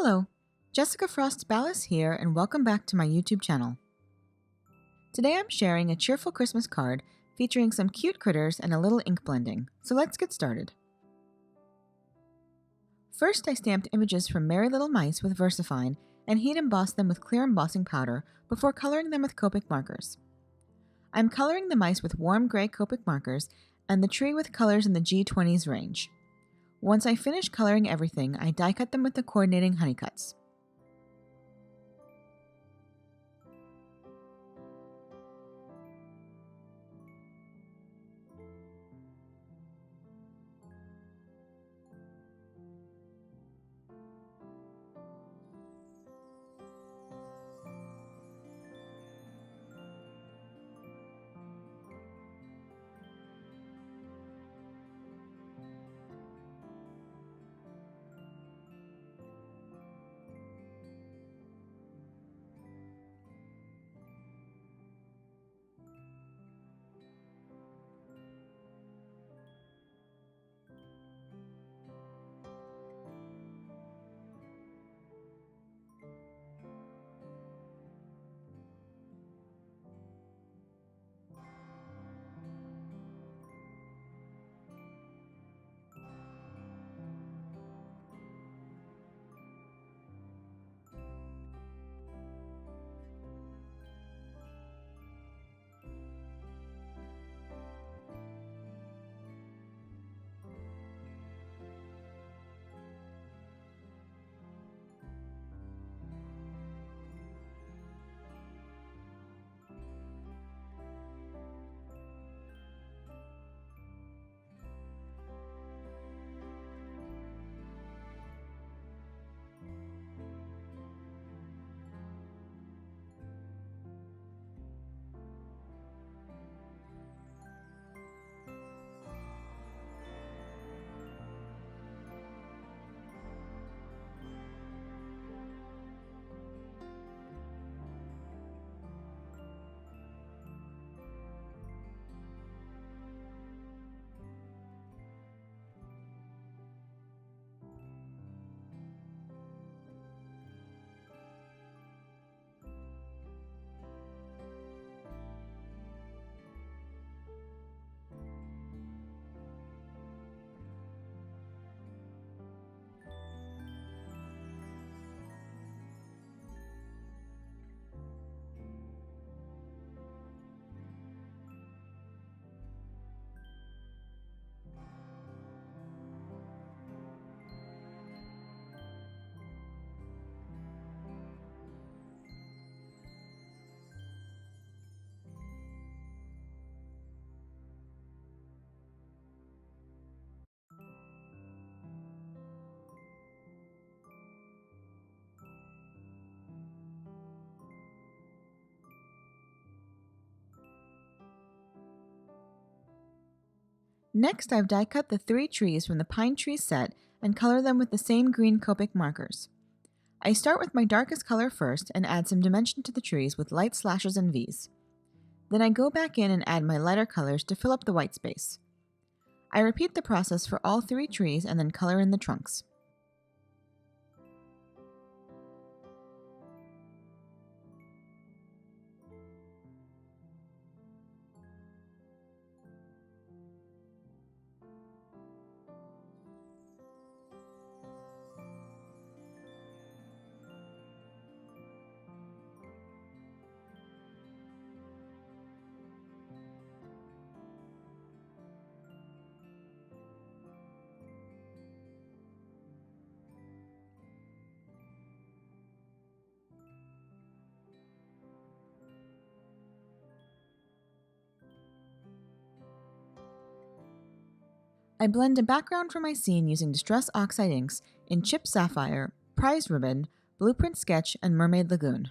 Hello, Jessica Frost-Ballas here, and welcome back to my YouTube channel. Today I'm sharing a cheerful Christmas card featuring some cute critters and a little ink blending, so let's get started. First, I stamped images from Merry Little Mice with VersaFine and heat embossed them with clear embossing powder before coloring them with Copic markers. I'm coloring the mice with warm gray Copic markers and the tree with colors in the G20s range. Once I finish coloring everything, I die cut them with the coordinating honey cuts. Next, I've die cut the 3 trees from the pine tree set and color them with the same green Copic markers. I start with my darkest color first and add some dimension to the trees with light slashes and V's. Then I go back in and add my lighter colors to fill up the white space. I repeat the process for all 3 trees and then color in the trunks. I blend a background for my scene using Distress Oxide inks in Chip Sapphire, Prize Ribbon, Blueprint Sketch, and Mermaid Lagoon.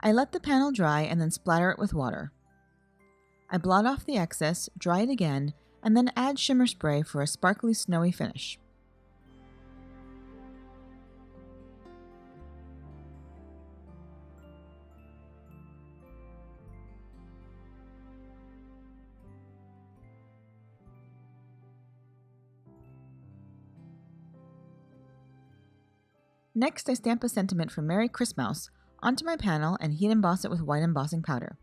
I let the panel dry and then splatter it with water. I blot off the excess, dry it again, and then add shimmer spray for a sparkly snowy finish. Next, I stamp a sentiment from Merry Christmouse onto my panel and heat emboss it with white embossing powder.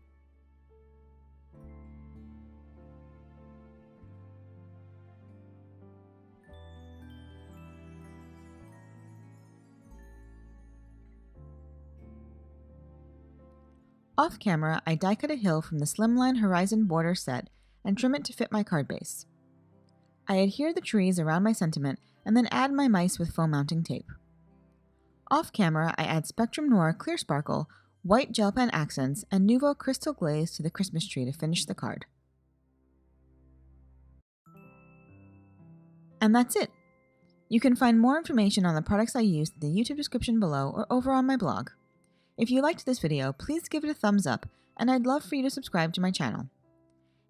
Off camera, I die cut a hill from the Slimline Horizon border set and trim it to fit my card base. I adhere the trees around my sentiment and then add my mice with foam mounting tape. Off camera, I add Spectrum Noir Clear Sparkle, white gel pen accents, and Nuvo Crystal Glaze to the Christmas tree to finish the card. And that's it! You can find more information on the products I used in the YouTube description below or over on my blog. If you liked this video, please give it a thumbs up, and I'd love for you to subscribe to my channel.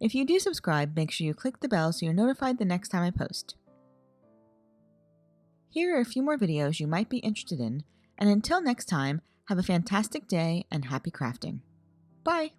If you do subscribe, make sure you click the bell so you're notified the next time I post. Here are a few more videos you might be interested in, and until next time, have a fantastic day and happy crafting. Bye!